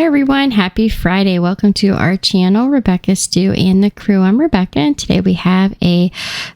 everyone, happy Friday. Welcome to our channel, Rebecca, Stu, and the crew. I'm Rebecca, and today we have a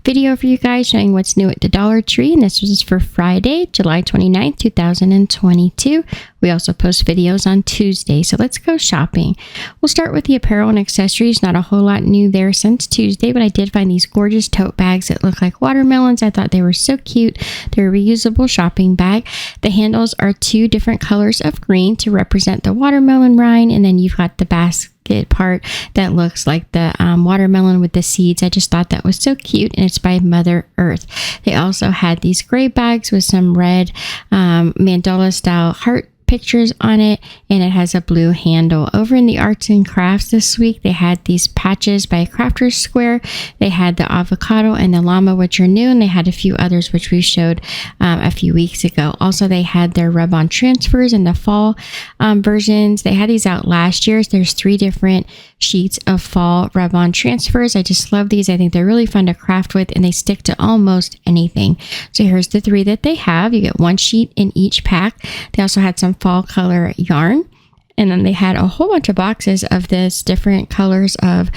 video for you guys showing what's new at the Dollar Tree, and this was for Friday, July 29th, 2022. We also post videos on Tuesday, so let's go shopping. We'll start with the apparel and accessories. Not a whole lot new there since Tuesday, but I did find these gorgeous tote bags that look like watermelons. I thought they were so cute. They're a reusable shopping bag. The handles are two different colors of green to represent the watermelon rind, and then you've got the basket part that looks like the watermelon with the seeds. I just thought that was so cute, and it's by Mother Earth. They also had these gray bags with some red mandala style heart pictures on it, and it has a blue handle. Over in the arts and crafts this week, they had these patches by Crafter's Square. They had the avocado and the llama, which are new, and they had a few others which we showed a few weeks ago. Also, they had their rub-on transfers in the fall versions. They had these out last year. There's 3 different sheets of fall rub-on transfers. I just love these. I think they're really fun to craft with, and they stick to almost anything. So here's the 3 that they have. You get 1 sheet in each pack. They also had some fall color yarn, and then they had a whole bunch of boxes of this different colors of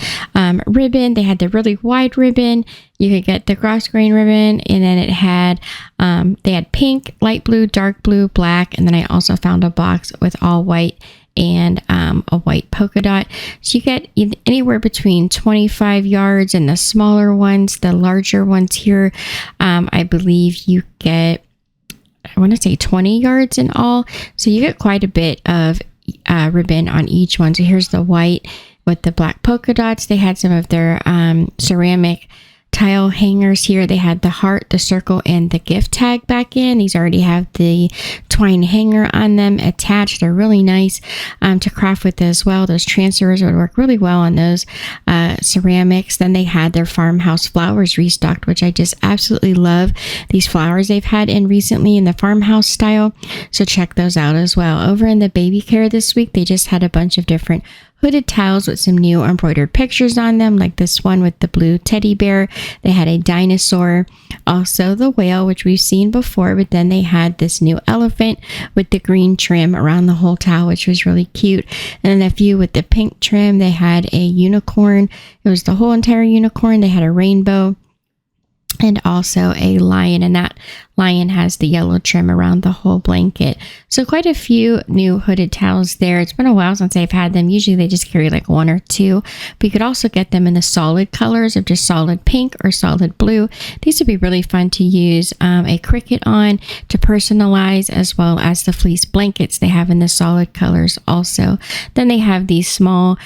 ribbon. They had the really wide ribbon. You could get the cross grain ribbon, and then it had they had pink, light blue, dark blue, black, and then I also found a box with all white and a white polka dot. So you get anywhere between 25 yards, and the smaller ones, the larger ones here, I believe you get, I want to say 20 yards in all. So you get quite a bit of ribbon on each one. So here's the white with the black polka dots. They had some of their ceramic tile hangers here. They had the heart, the circle, and the gift tag back in. These already have the twine hanger on them attached. They're really nice to craft with as well. Those transfers would work really well on those ceramics. Then they had their farmhouse flowers restocked, which I just absolutely love. These flowers they've had in recently in the farmhouse style, so check those out as well. Over in the baby care this week, they just had a bunch of different hooded towels with some new embroidered pictures on them, like this one with the blue teddy bear. They had a dinosaur, also the whale, which we've seen before, but then they had this new elephant with the green trim around the whole towel, which was really cute. And then a few with the pink trim. They had a unicorn. It was the whole entire unicorn. They had a rainbow and also a lion, and that lion has the yellow trim around the whole blanket. So quite a few new hooded towels there. It's been a while since I've had them. Usually they just carry like 1 or 2, but you could also get them in the solid colors of just solid pink or solid blue. These would be really fun to use a cricket on to personalize, as well as the fleece blankets they have in the solid colors also. Then they have these small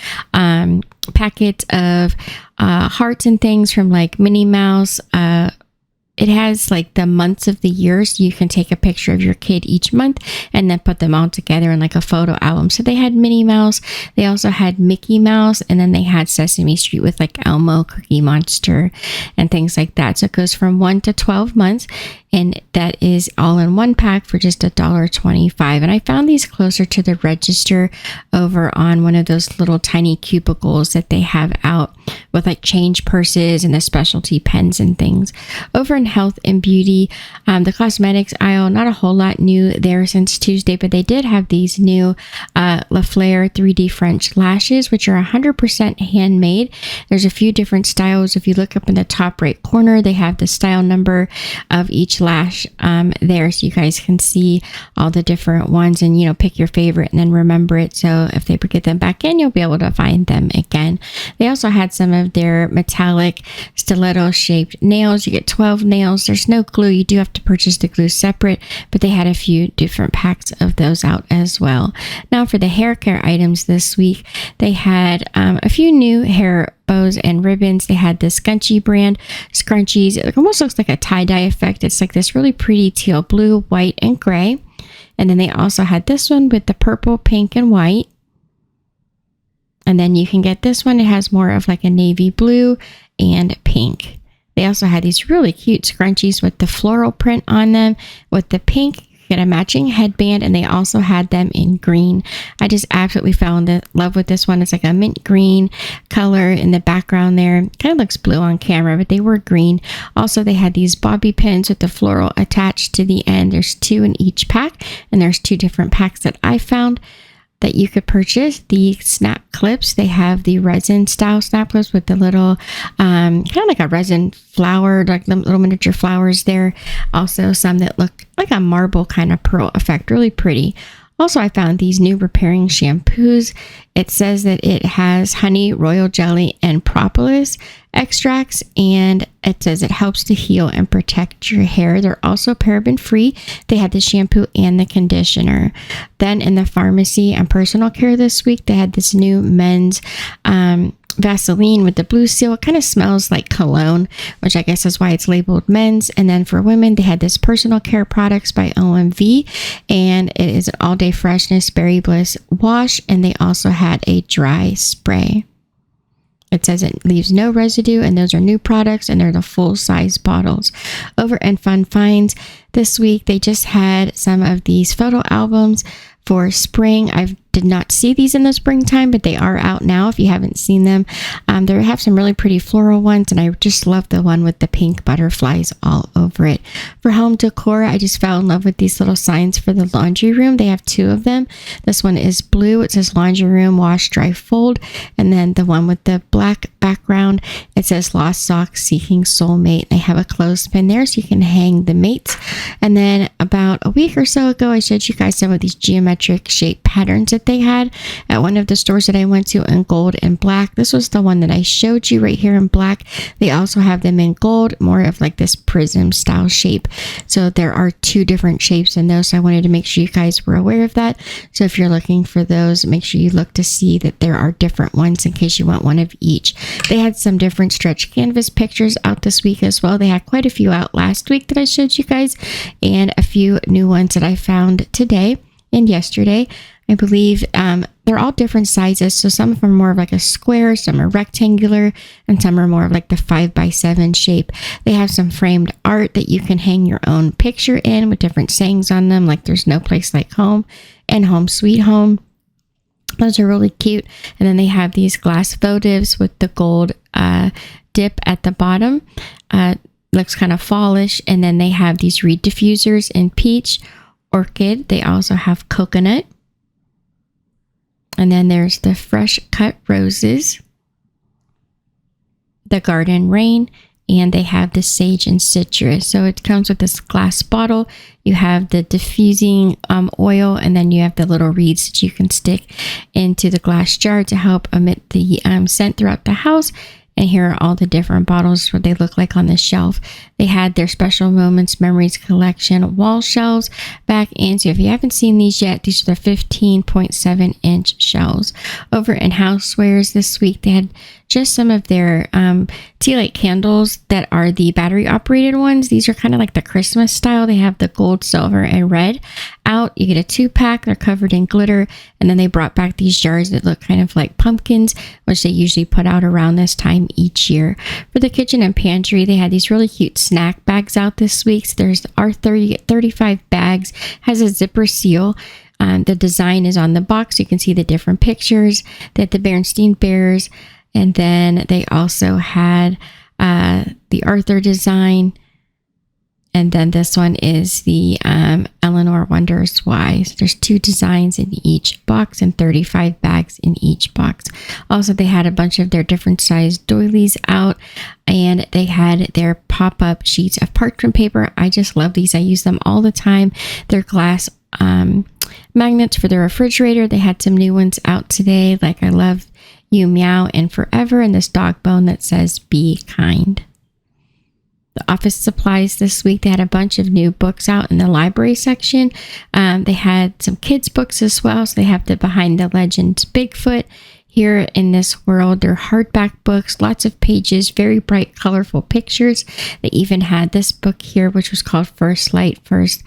packets of hearts and things from like Minnie Mouse. It has like the months of the year, so you can take a picture of your kid each month and then put them all together in like a photo album. So they had Minnie Mouse, they also had Mickey Mouse, and then they had Sesame Street with like Elmo, Cookie Monster, and things like that. So it goes from 1 to 12 months, and that is all in one pack for just $1.25. And I found these closer to the register over on one of those little tiny cubicles that they have out with like change purses and the specialty pens and things. Over in health and beauty, the cosmetics aisle, not a whole lot new there since Tuesday, but they did have these new La Flare 3D French lashes, which are 100% handmade. There's a few different styles. If you look up in the top right corner, they have the style number of each lash there, so you guys can see all the different ones and, you know, pick your favorite and then remember it. So if they get them back in, you'll be able to find them again. They also had some of their metallic stiletto shaped nails. You get 12 nails. There's no glue. You do have to purchase the glue separate, but they had a few different packs of those out as well. Now for the hair care items this week, they had a few new hair bows and ribbons. They had the Scunchie brand scrunchies. It almost looks like a tie-dye effect. It's like this really pretty teal blue, white, and gray. And then they also had this one with the purple, pink, and white. And then you can get this one. It has more of like a navy blue and pink. They also had these really cute scrunchies with the floral print on them with the pink. Get a matching headband, and they also had them in green. I just absolutely fell in love with this one. It's like a mint green color in the background there. Kind of looks blue on camera, but they were green. Also, they had these bobby pins with the floral attached to the end. There's 2 in each pack, and there's 2 different packs that I found. that you could purchase. The snap clips, they have the resin style snap clips with the little kind of like a resin flower, like the little miniature flowers there. Also some that look like a marble kind of pearl effect, really pretty. Also, I found these new repairing shampoos. It says that it has honey, royal jelly, and propolis extracts, and it says it helps to heal and protect your hair. They're also paraben free. They had the shampoo and the conditioner. Then in the pharmacy and personal care this week, they had this new men's Vaseline with the blue seal. It kind of smells like cologne, which I guess is why it's labeled men's. And then for women, they had this personal care products by OMV, and it is an all day freshness berry bliss wash, and they also had a dry spray. It says it leaves no residue, and those are new products, and they're the full size bottles. Over in Fun Finds this week, they just had some of these photo albums for spring. I did not see these in the springtime, but they are out now if you haven't seen them. They have some really pretty floral ones, and I just love the one with the pink butterflies all over it. For home decor, I just fell in love with these little signs for the laundry room. They have two of them. This one is blue. It says laundry room, wash, dry, fold. And then the one with the black background, it says lost socks, seeking soulmate. They have a clothespin there so you can hang the mates. And then about a week or so ago, I showed you guys some of these geometric shape patterns that they had at one of the stores that I went to in gold and black. This was the one that I showed you right here in black. They also have them in gold, more of like this prism style shape. So there are two different shapes in those. So I wanted to make sure you guys were aware of that. So if you're looking for those, make sure you look to see that there are different ones in case you want one of each. They had some different stretch canvas pictures out this week as well. They had quite a few out last week that I showed you guys, and a few new ones that I found today and yesterday. I believe they're all different sizes. So some of them are more of like a square, some are rectangular, and some are more of like the 5x7 shape. They have some framed art that you can hang your own picture in with different sayings on them, like there's no place like home and home sweet home. Those are really cute. And then they have these glass votives with the gold dip at the bottom. Looks kind of fallish. And then they have these reed diffusers in peach, orchid. They also have coconut. And then there's the fresh cut roses, the garden rain, and they have the sage and citrus. So it comes with this glass bottle. You have the diffusing oil, and then you have the little reeds that you can stick into the glass jar to help emit the scent throughout the house. And here are all the different bottles, what they look like on the shelf. They had their Special Moments Memories Collection wall shelves back in. So if you haven't seen these yet, these are the 15.7-inch shelves. Over in Housewares this week, they had just some of their tea light candles that are the battery operated ones. These are kind of like the Christmas style. They have the gold, silver, and red out. You get a 2-pack. They're covered in glitter. And then they brought back these jars that look kind of like pumpkins, which they usually put out around this time each year. For the kitchen and pantry, they had these really cute snack bags out this week. So there's R30, 35 bags, has a zipper seal. The design is on the box. You can see the different pictures that the Bernstein Bears. And then they also had the Arthur design. And then this one is the Eleanor Wonders Why. So there's 2 designs in each box and 35 bags in each box. Also, they had a bunch of their different size doilies out, and they had their pop-up sheets of parchment paper. I just love these. I use them all the time. They're glass magnets for the refrigerator. They had some new ones out today, like I Love You Meow and Forever, and this dog bone that says Be Kind. The office supplies this week, they had a bunch of new books out in the library section. They had some kids books as well. So they have the Behind the Legends Bigfoot, Here in This World. They're hardback books, lots of pages, very bright, colorful pictures. They even had this book here, which was called First Light, First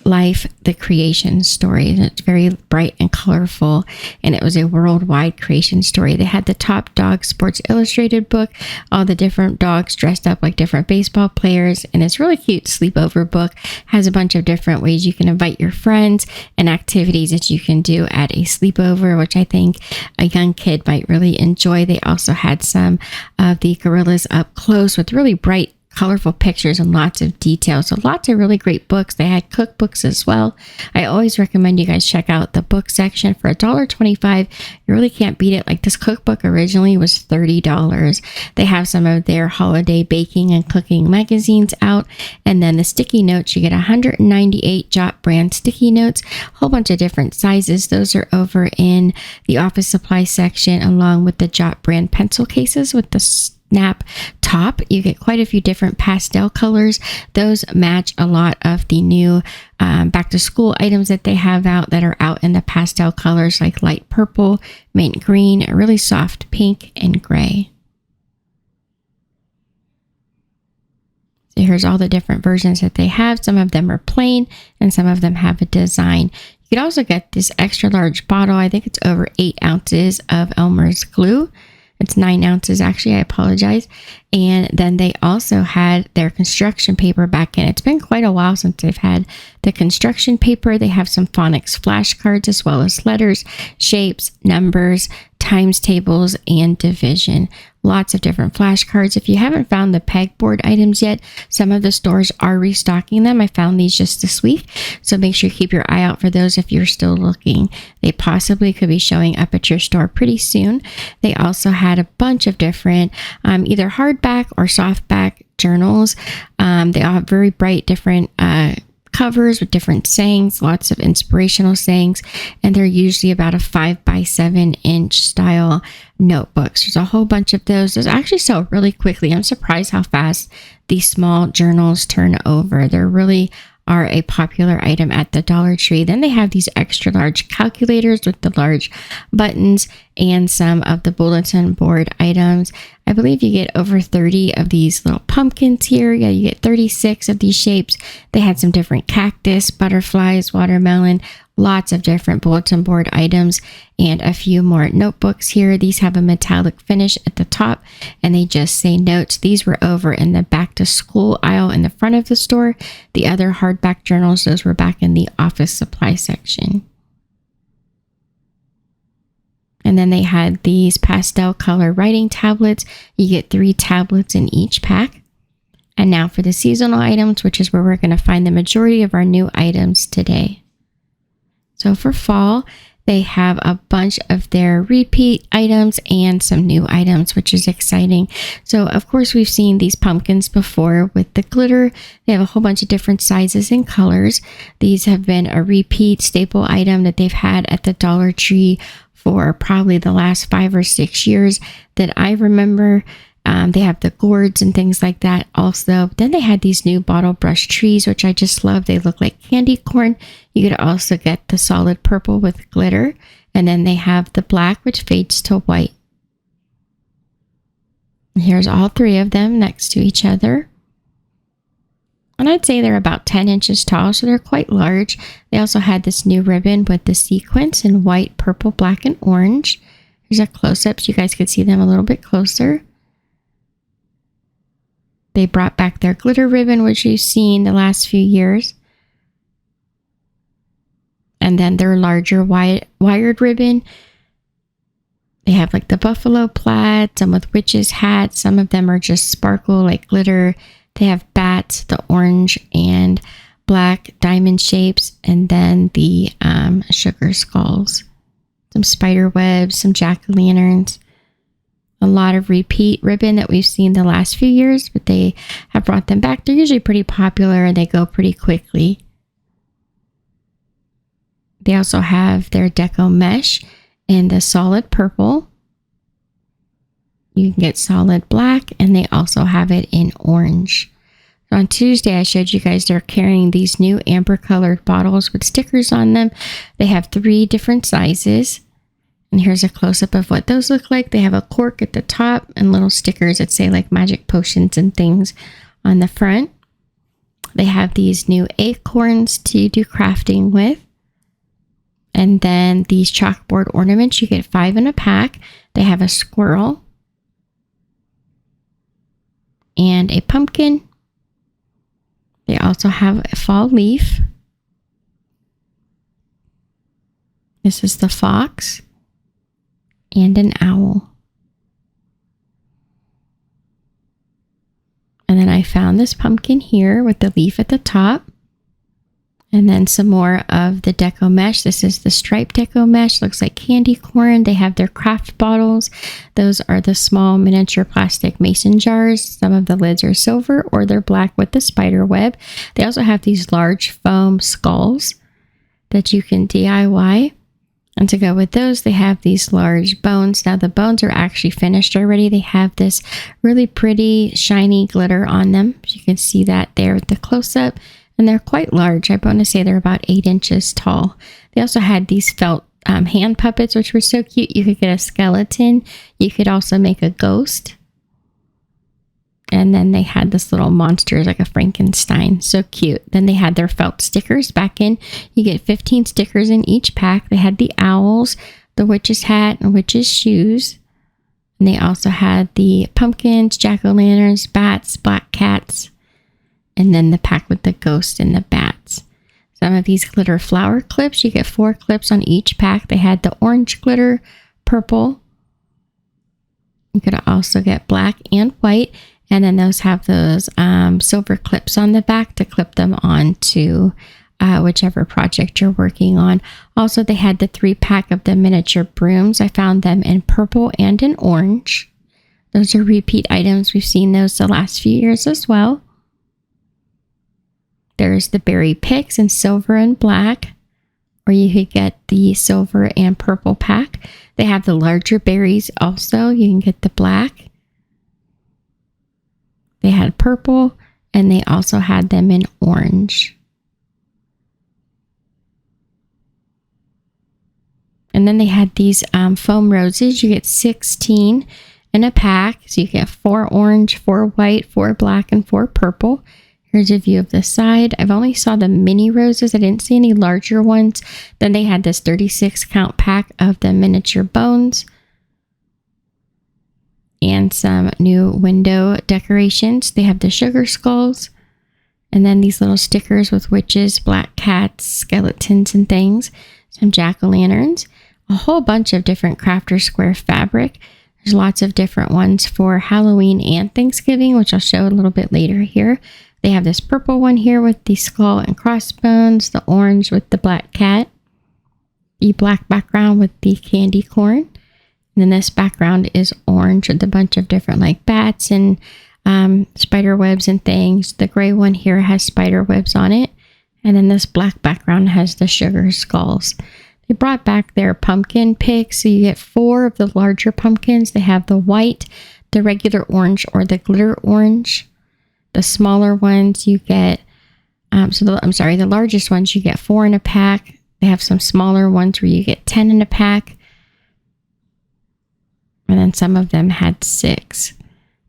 Life, the creation story. And it's very bright and colorful, and it was a worldwide creation story. They had the Top Dog Sports Illustrated book, all the different dogs dressed up like different baseball players, and it's really cute sleepover book. Has a bunch of different ways you can invite your friends and activities that you can do at a sleepover, which I think a young kid might really enjoy. They also had some of the gorillas up close with really bright colorful pictures and lots of details. So lots of really great books. They had cookbooks as well. I always recommend you guys check out the book section for $1.25. You really can't beat it. Like this cookbook originally was $30. They have some of their holiday baking and cooking magazines out. And then the sticky notes, you get 198 Jot brand sticky notes, a whole bunch of different sizes. Those are over in the office supply section, along with the Jot brand pencil cases with the snap top. You get quite a few different pastel colors. Those match a lot of the new back to school items that they have out that are out in the pastel colors, like light purple, mint green, a really soft pink, and gray. So here's all the different versions that they have. Some of them are plain and some of them have a design. You could also get this extra large bottle. I think it's over 8 ounces of Elmer's glue. It's 9 ounces, actually. I apologize. And then they also had their construction paper back in. It's been quite a while since they've had the construction paper. They have some phonics flashcards as well as letters, shapes, numbers, times tables, and division. Lots of different flashcards. If you haven't found the pegboard items yet, some of the stores are restocking them. I found these just this week, so make sure you keep your eye out for those if you're still looking. They possibly could be showing up at your store pretty soon. They also had a bunch of different either hardback or softback journals. They all have very bright different covers with different sayings, lots of inspirational sayings, and they're usually about a 5x7-inch style notebooks. There's a whole bunch of those. Those actually sell really quickly. I'm surprised how fast these small journals turn over. They're really are a popular item at the Dollar Tree. Then they have these extra large calculators with the large buttons and some of the bulletin board items. I believe you get over 30 of these little pumpkins here. Yeah, you get 36 of these shapes. They had some different cactus, butterflies, watermelon, lots of different bulletin board items, and a few more notebooks here. These have a metallic finish at the top, and they just say notes. These were over in the back to school aisle in the front of the store. The other hardback journals, those were back in the office supply section. And then they had these pastel color writing tablets. You get 3 tablets in each pack. And now for the seasonal items, which is where we're going to find the majority of our new items today. So for fall, they have a bunch of their repeat items and some new items, which is exciting. So of course, we've seen these pumpkins before with the glitter. They have a whole bunch of different sizes and colors. These have been a repeat staple item that they've had at the Dollar Tree for probably the last 5 or 6 years that I remember. They have the gourds and things like that also. Then they had these new bottle brush trees, which I just love. They look like candy corn. You could also get the solid purple with glitter. And then they have the black, which fades to white. And here's all 3 of them next to each other. And I'd say they're about 10 inches tall, so they're quite large. They also had this new ribbon with the sequins in white, purple, black, and orange. Here's a close-up so you guys could see them a little bit closer. They brought back their glitter ribbon, which you've seen the last few years. And then their larger wired ribbon. They have like the buffalo plaid, some with witches hats. Some of them are just sparkle like glitter. They have bats, the orange and black diamond shapes, and then the sugar skulls. Some spider webs, some jack-o'-lanterns. A lot of repeat ribbon that we've seen the last few years, but they have brought them back. They're usually pretty popular and they go pretty quickly. They also have their deco mesh in the solid purple. You can get solid black, and they also have it in orange. So on Tuesday, I showed you guys they're carrying these new amber colored bottles with stickers on them. They have 3 different sizes. And here's a close-up of what those look like. They have a cork at the top and little stickers that say like magic potions and things on the front. They have these new acorns to do crafting with. And then these chalkboard ornaments, you get 5 in a pack. They have a squirrel and a pumpkin. They also have a fall leaf. This is the fox and an owl. And then I found this pumpkin here with the leaf at the top. And then some more of the deco mesh. This is the striped deco mesh. Looks like candy corn. They have their craft bottles. Those are the small miniature plastic mason jars. Some of the lids are silver or they're black with the spider web. They also have these large foam skulls that you can DIY. And to go with those, they have these large bones. Now the bones are actually finished already. They have this really pretty shiny glitter on them. You can see that there with the close-up. And they're quite large. I want to say they're about 8 inches tall. They also had these felt hand puppets, which were so cute. You could get a skeleton. You could also make a ghost. And then they had this little monster like a Frankenstein. So cute. Then they had their felt stickers back in. You get 15 stickers in each pack. They had the owls, the witch's hat, and witch's shoes. And they also had the pumpkins, jack-o'-lanterns, bats, black cats. And then the pack with the ghost and the bats. Some of these glitter flower clips. You get 4 clips on each pack. They had the orange glitter, purple. You could also get black and white. And then those have those silver clips on the back to clip them onto whichever project you're working on. Also, they had the 3-pack of the miniature brooms. I found them in purple and in orange. Those are repeat items. We've seen those the last few years as well. There's the berry picks in silver and black, or you could get the silver and purple pack. They have the larger berries also. You can get the black. They had purple, and they also had them in orange. And then they had these foam roses. You get 16 in a pack. So you get 4 orange, 4 white, 4 black, and 4 purple. Here's a view of the side. I've only saw the mini roses. I didn't see any larger ones. Then they had this 36 count pack of the miniature bones. And some new window decorations. They have the sugar skulls. And then these little stickers with witches, black cats, skeletons, and things. Some jack-o'-lanterns. A whole bunch of different Crafter Square fabric. There's lots of different ones for Halloween and Thanksgiving, which I'll show a little bit later here. They have this purple one here with the skull and crossbones, the orange with the black cat, the black background with the candy corn. And then this background is orange with a bunch of different like bats and spider webs and things. The gray one here has spider webs on it. And then this black background has the sugar skulls. They brought back their pumpkin picks. So you get 4 of the larger pumpkins. They have the white, the regular orange, or the glitter orange. The smaller ones you get, the largest ones you get 4 in a pack. They have some smaller ones where you get 10 in a pack. And then some of them had 6.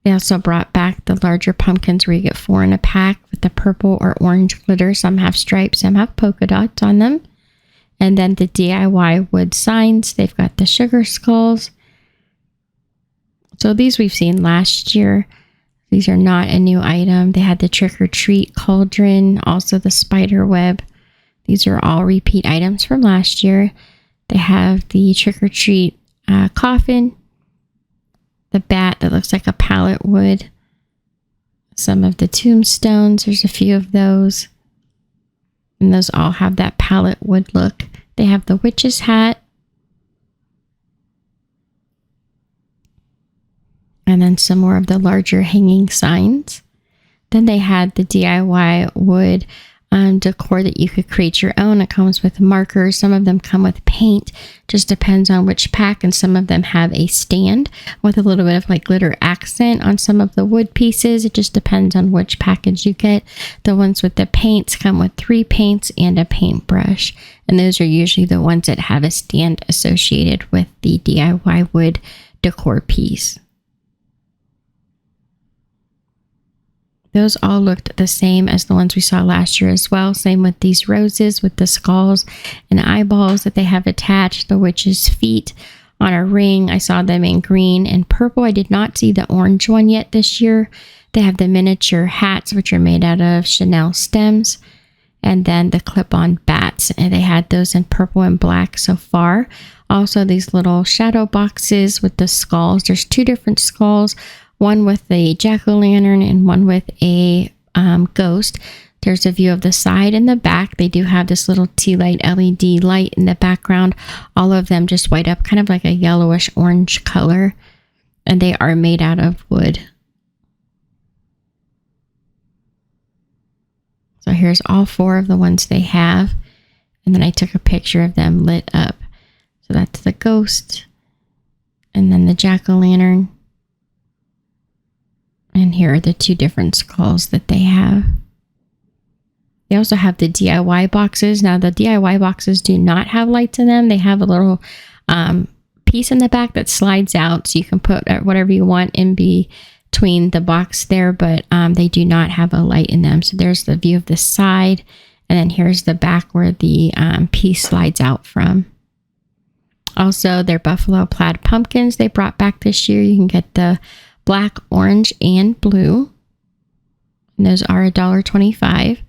They also brought back the larger pumpkins where you get 4 in a pack with the purple or orange glitter. Some have stripes, some have polka dots on them. And then the DIY wood signs. They've got the sugar skulls. So these we've seen last year. These are not a new item. They had the trick or treat cauldron, also the spider web. These are all repeat items from last year. They have the trick or treat coffin, the bat that looks like a pallet wood, some of the tombstones. There's a few of those. And those all have that pallet wood look. They have the witch's hat. And then some more of the larger hanging signs. Then they had the DIY wood decor that you could create your own. It comes with markers. Some of them come with paint. Just depends on which pack. And some of them have a stand with a little bit of like glitter accent on some of the wood pieces. It just depends on which package you get. The ones with the paints come with 3 paints and a paintbrush. And those are usually the ones that have a stand associated with the DIY wood decor piece. Those all looked the same as the ones we saw last year as well. Same with these roses with the skulls and eyeballs that they have attached. The witch's feet on a ring. I saw them in green and purple. I did not see the orange one yet this year. They have the miniature hats, which are made out of Chanel stems. And then the clip-on bats. And they had those in purple and black so far. Also, these little shadow boxes with the skulls. There's 2 different skulls. one with a jack-o'-lantern and one with a ghost. There's a view of the side and the back. They do have this little tea light LED light in the background. All of them just white up, kind of like a yellowish orange color. And they are made out of wood. So here's all 4 of the ones they have. And then I took a picture of them lit up. So that's the ghost. And then the jack-o'-lantern. And here are the 2 different skulls that they have. They also have the DIY boxes. Now the DIY boxes do not have lights in them. They have a little piece in the back that slides out, so you can put whatever you want in between the box there, but they do not have a light in them. So there's the view of the side, and then here's the back where the piece slides out from. Also, their buffalo plaid pumpkins they brought back this year. You can get the black, orange, and blue. And those are $1.25.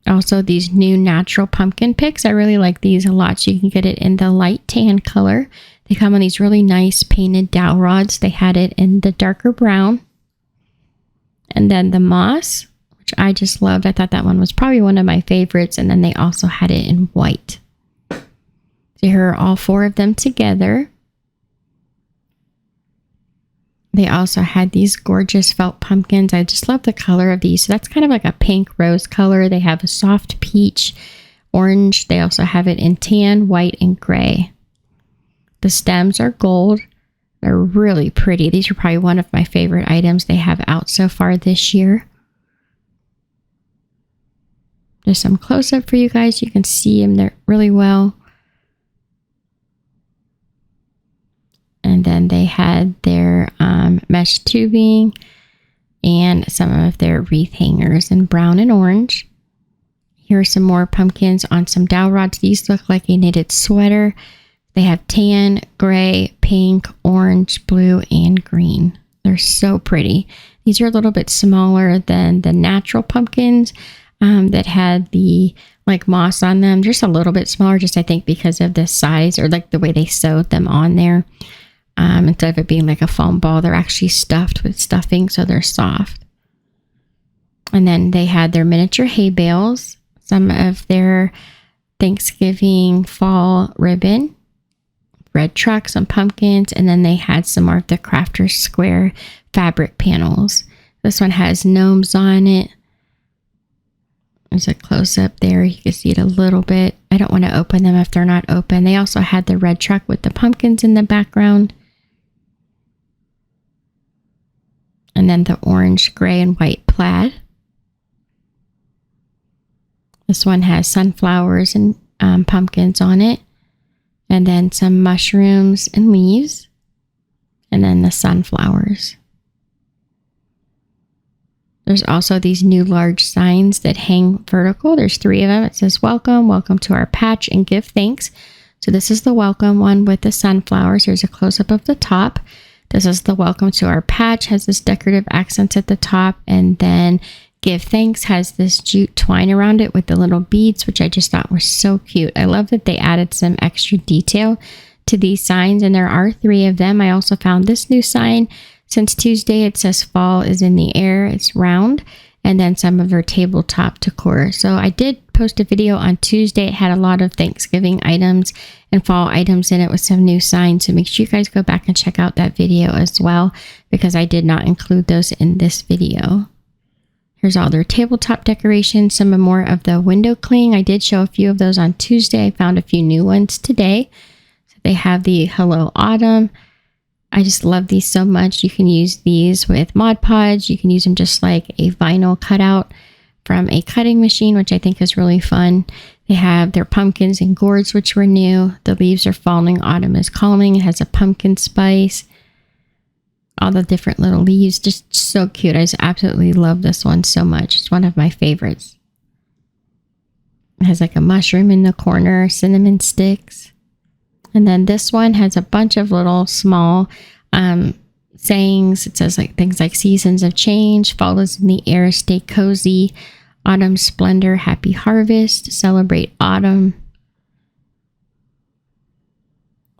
Also, these new natural pumpkin picks. I really like these a lot. So you can get it in the light tan color. They come on these really nice painted dowel rods. They had it in the darker brown. And then the moss, which I just loved. I thought that one was probably one of my favorites. And then they also had it in white. So here are all 4 of them together. They also had these gorgeous felt pumpkins. I just love the color of these. So that's kind of like a pink rose color. They have a soft peach, orange. They also have it in tan, white, and gray. The stems are gold. They're really pretty. These are probably one of my favorite items they have out so far this year. Just some close-up for you guys. You can see them there really well. And then they had their mesh tubing and some of their wreath hangers in brown and orange. Here are some more pumpkins on some dowel rods. These look like a knitted sweater. They have tan, gray, pink, orange, blue, and green. They're so pretty. These are a little bit smaller than the natural pumpkins that had the like moss on them. Just a little bit smaller, just I think because of the size or like the way they sewed them on there. Instead of it being like a foam ball, they're actually stuffed with stuffing, so they're soft. And then they had their miniature hay bales, some of their Thanksgiving fall ribbon, red truck, some pumpkins, and then they had some more of the Crafter's Square fabric panels. This one has gnomes on it. There's a close-up there. You can see it a little bit. I don't want to open them if they're not open. They also had the red truck with the pumpkins in the background. And then the orange, gray, and white plaid. This one has sunflowers and pumpkins on it. And then some mushrooms and leaves. And then the sunflowers. There's also these new large signs that hang vertical. There's 3 of them. It says, welcome, welcome to our patch, and give thanks. So this is the welcome one with the sunflowers. There's a close-up of the top. This is the welcome to our patch, has this decorative accents at the top. And then give thanks has this jute twine around it with the little beads, which I just thought were so cute. I love that they added some extra detail to these signs, and there are 3 of them. I also found this new sign. Since Tuesday, it says fall is in the air. It's round. And then some of her tabletop decor. So I did post a video on Tuesday. It had a lot of Thanksgiving items and fall items in it with some new signs. So make sure you guys go back and check out that video as well, because I did not include those in this video. Here's all their tabletop decorations, some more of the window cling. I did show a few of those on Tuesday. I found a few new ones today. So they have the Hello Autumn. I just love these so much. You can use these with Mod Podge. You can use them just like a vinyl cutout from a cutting machine, which I think is really fun. They have their pumpkins and gourds, which were new. The leaves are falling. Autumn is calling. It has a pumpkin spice. All the different little leaves. Just so cute. I just absolutely love this one so much. It's one of my favorites. It has like a mushroom in the corner, cinnamon sticks. And then this one has a bunch of little small sayings. It says like things like seasons of change, fall is in the air, stay cozy, autumn splendor, happy harvest, celebrate autumn,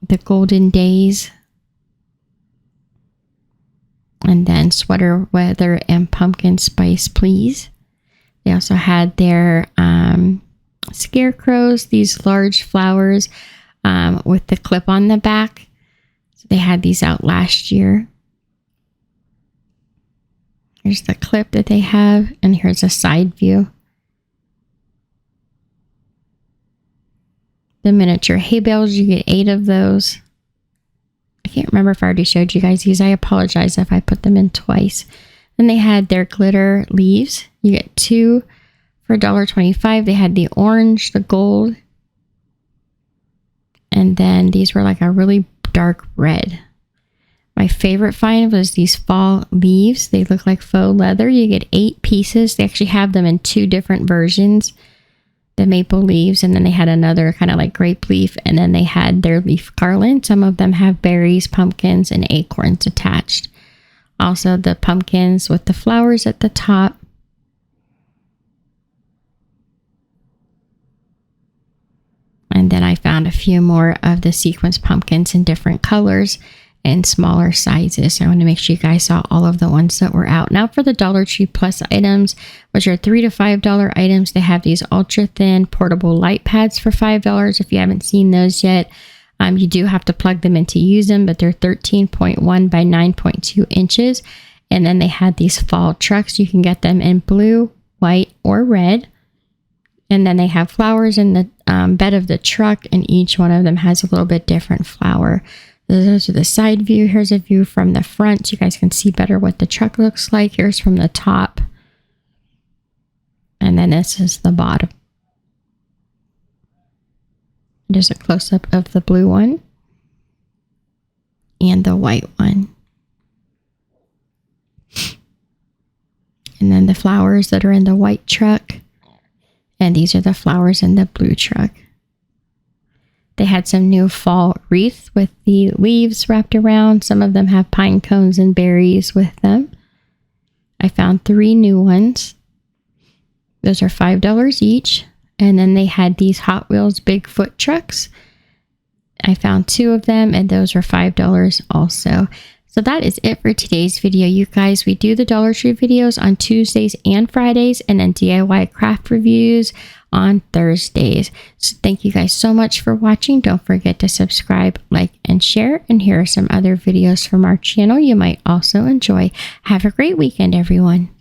the golden days. And then sweater weather and pumpkin spice, please. They also had their scarecrows, these large flowers with the clip on the back. So they had these out last year. Here's the clip that they have, and here's a side view. The miniature hay bales, you get 8 of those. I can't remember if I already showed you guys these. I apologize if I put them in twice. Then they had their glitter leaves. You get 2 for $1.25. They had the orange, the gold, and then these were like a really dark red. My favorite find was these fall leaves. They look like faux leather. You get 8 pieces. They actually have them in 2 different versions. The maple leaves, and then they had another kind of like grape leaf, and then they had their leaf garland. Some of them have berries, pumpkins, and acorns attached. Also the pumpkins with the flowers at the top. And then I found a few more of the sequence pumpkins in different colors and smaller sizes. I want to make sure you guys saw all of the ones that were out. Now for the Dollar Tree Plus items, which are $3 to $5 items, they have these ultra thin portable light pads for $5. If you haven't seen those yet, you do have to plug them in to use them, but they're 13.1 by 9.2 inches. And then they had these fall trucks. You can get them in blue, white, or red. And then they have flowers in the bed of the truck, and each one of them has a little bit different flower. Those are the side view. Here's a view from the front. You guys can see better what the truck looks like. Here's from the top. And then this is the bottom. There's a close-up of the blue one and the white one. And then the flowers that are in the white truck. And these are the flowers in the blue truck. They had some new fall wreaths with the leaves wrapped around. Some of them have pine cones and berries with them. I found 3 new ones. Those are $5 each. And then they had these Hot Wheels Bigfoot trucks. I found 2 of them, and those were $5 also. So that is it for today's video, you guys. We do the Dollar Tree videos on Tuesdays and Fridays, and then DIY craft reviews on Thursdays. So thank you guys so much for watching. Don't forget to subscribe, like, and share. And here are some other videos from our channel you might also enjoy. Have a great weekend, everyone.